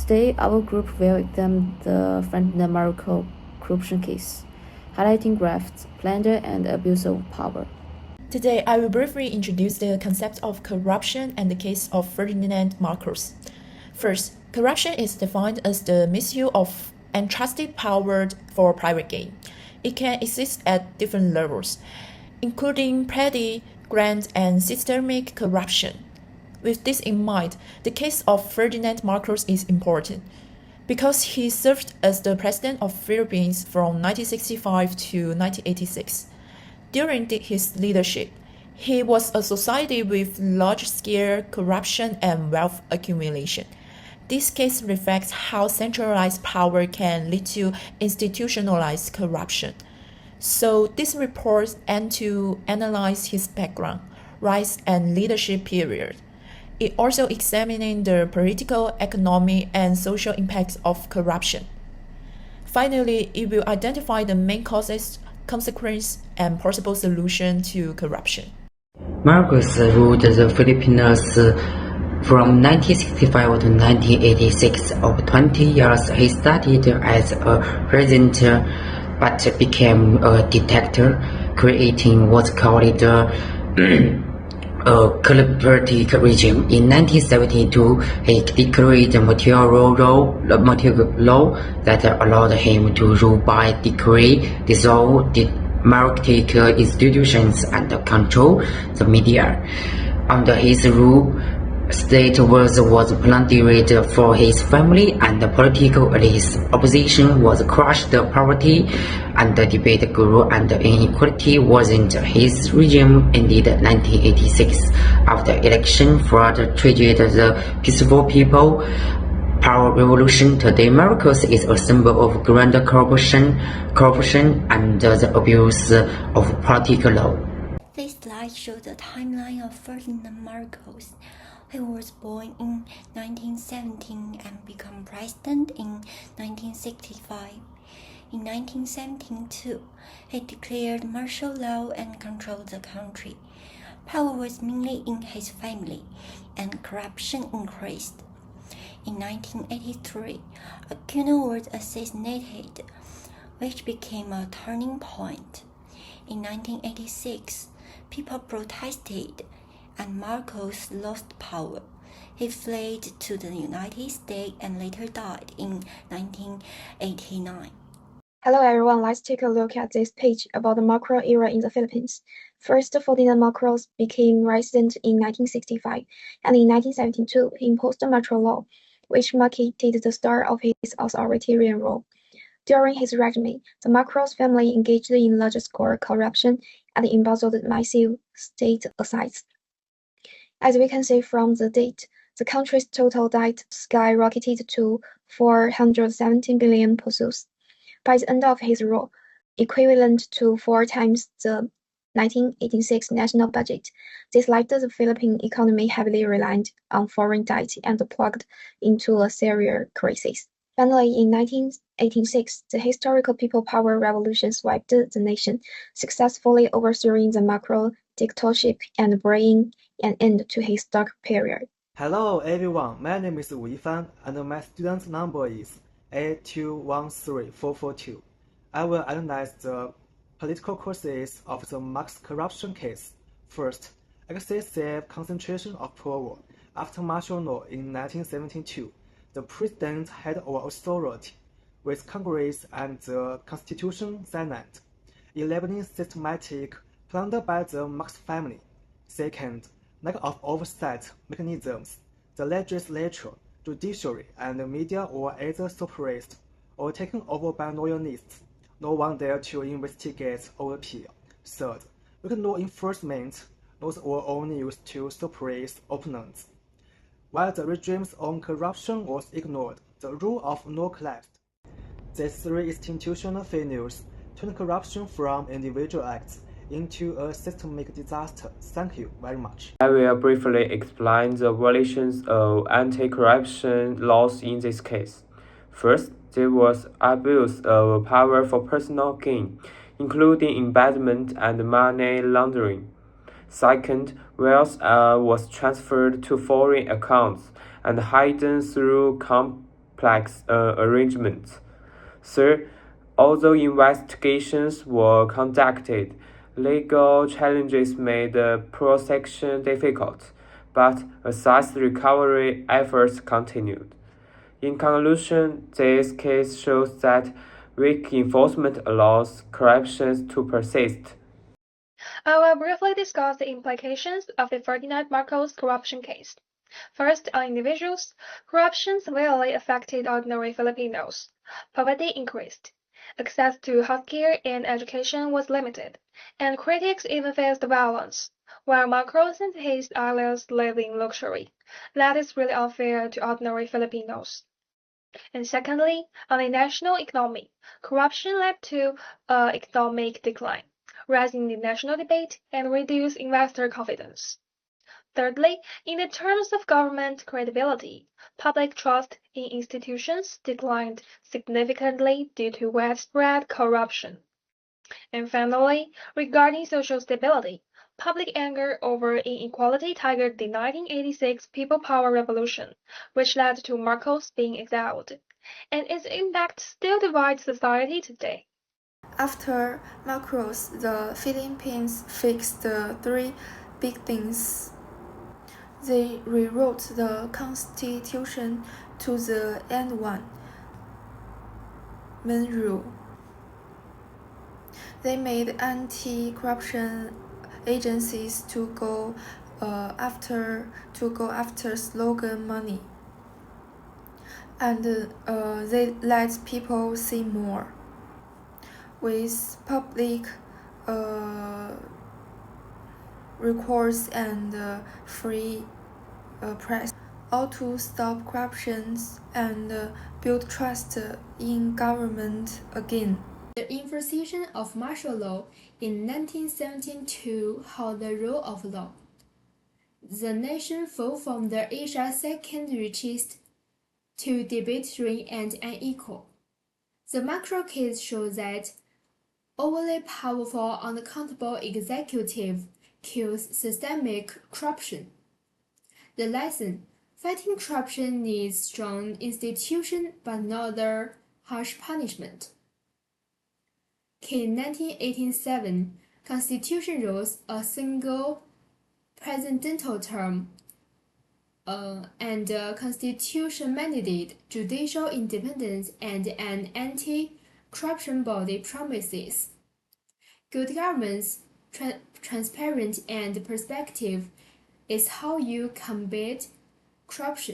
Today, our group will examine the Ferdinand Marcos corruption case, highlighting graft, plunder, and abuse of power. Today, I will briefly introduce the concept of corruption and the case of Ferdinand Marcos. First, corruption is defined as the misuse of entrusted power for private gain. It can exist at different levels, including petty, grand, and systemic corruption. With this in mind, the case of Ferdinand Marcos is important because he served as the president of Philippines from 1965 to 1986. During his leadership, he was associated with large-scale corruption and wealth accumulation. This case reflects how centralized power can lead to institutionalized corruption. So this report aims to analyze his background, rise, and leadership period. It also examines the political, economic, and social impacts of corruption. Finally, it will identify the main causes, consequences, and possible solutions to corruption. Marcos ruled the Philippines from 1965 to 1986. Over 20 years, he started as a president but became a dictator, creating what's called a collaborative regime. In 1972, he declared a martial law that allowed him to rule by decree, dissolve democratic institutions, and control the media. Under his rule, state was plundered for his family and political elites. Opposition was crushed, poverty and debate grew, and inequality worsened. His regime ended in 1986. After election, fraud triggered the peaceful people power revolution. Today, Marcos is a symbol of grand corruption and the abuse of political law. This slide shows the timeline of Ferdinand Marcos. He was born in 1917 and became president in 1965. In 1972, he declared martial law and controlled the country. Power was mainly in his family, and corruption increased. In 1983, Aquino was assassinated, which became a turning point. In 1986, people protested, and Marcos lost power. He fled to the United States and later died in 1989. Hello everyone, let's take a look at this page about the Marcos era in the Philippines. First, Ferdinand Marcos became president in 1965, and in 1972 he imposed martial law, which marked the start of his authoritarian rule. During his regime, the Marcos family engaged in large-scale corruption and embezzled massive state assets. As we can see from the date, the country's total debt skyrocketed to 417 billion pesos. By the end of his rule, equivalent to 4 times the 1986 national budget, this left the Philippine economy heavily reliant on foreign debt and plugged into a severe crisis. Finally, in 1986, the historical People Power Revolution swept the nation, successfully overthrowing the Marcos dictatorship and bringing an end to his dark period. Hello everyone, my name is Wu Yifan and my student number is A213442. I will analyze the political causes of the Marcos corruption case. First, excessive concentration of power. After martial law in 1972, the president had our authority, with Congress and the Constitution Senate, enabling systematic plunder by the Marcos family. Second, lack of oversight mechanisms. The legislature, judiciary, and the media were either suppressed or taken over by loyalists. No one dared to investigate or appeal. Third, weak law enforcement. Laws were only used to suppress opponents. While the regime's own corruption was ignored, the rule of law collapsed. These 3 institutional failures turned corruption from individual acts into a systemic disaster. Thank you very much. I will briefly explain the violations of anti-corruption laws in this case. First, there was abuse of power for personal gain, including embezzlement and money laundering. Second, wealth was transferred to foreign accounts and hidden through complex arrangements. Third, although investigations were conducted, legal challenges made prosecution difficult, but assessed recovery efforts continued. In conclusion, this case shows that weak enforcement allows corruption to persist. I will briefly discuss the implications of the Ferdinand Marcos corruption case. First, on individuals, corruption severely affected ordinary Filipinos. Poverty increased. Access to healthcare and education was limited, and critics even faced violence, while Marcos and his allies lived in luxury. That is really unfair to ordinary Filipinos. And secondly, on the national economy, corruption led to economic decline, rising the national debate, and reduced investor confidence. Thirdly, in the terms of government credibility, public trust in institutions declined significantly due to widespread corruption. And finally, regarding social stability, public anger over inequality triggered the 1986 People Power Revolution, which led to Marcos being exiled, and its impact still divides society today. After Marcos, the Philippines fixed the three big things. They rewrote the constitution to the end one main rule. They made anti-corruption agencies to go after slogan money, and they let people see more. With public recourse and free press, all to stop corruption and build trust in government again. The introduction of martial law in 1972 held the rule of law. The nation fell from the Asia's second richest to debasing and unequal. The Macro case shows that overly powerful, unaccountable executive kills systemic corruption. The lesson: fighting corruption needs strong institutions but not the harsh punishment. In 1987, Constitution rules a single presidential term, and the Constitution mandated judicial independence and an anti-corruption body promises good governance, transparent and perspective is how you combat corruption.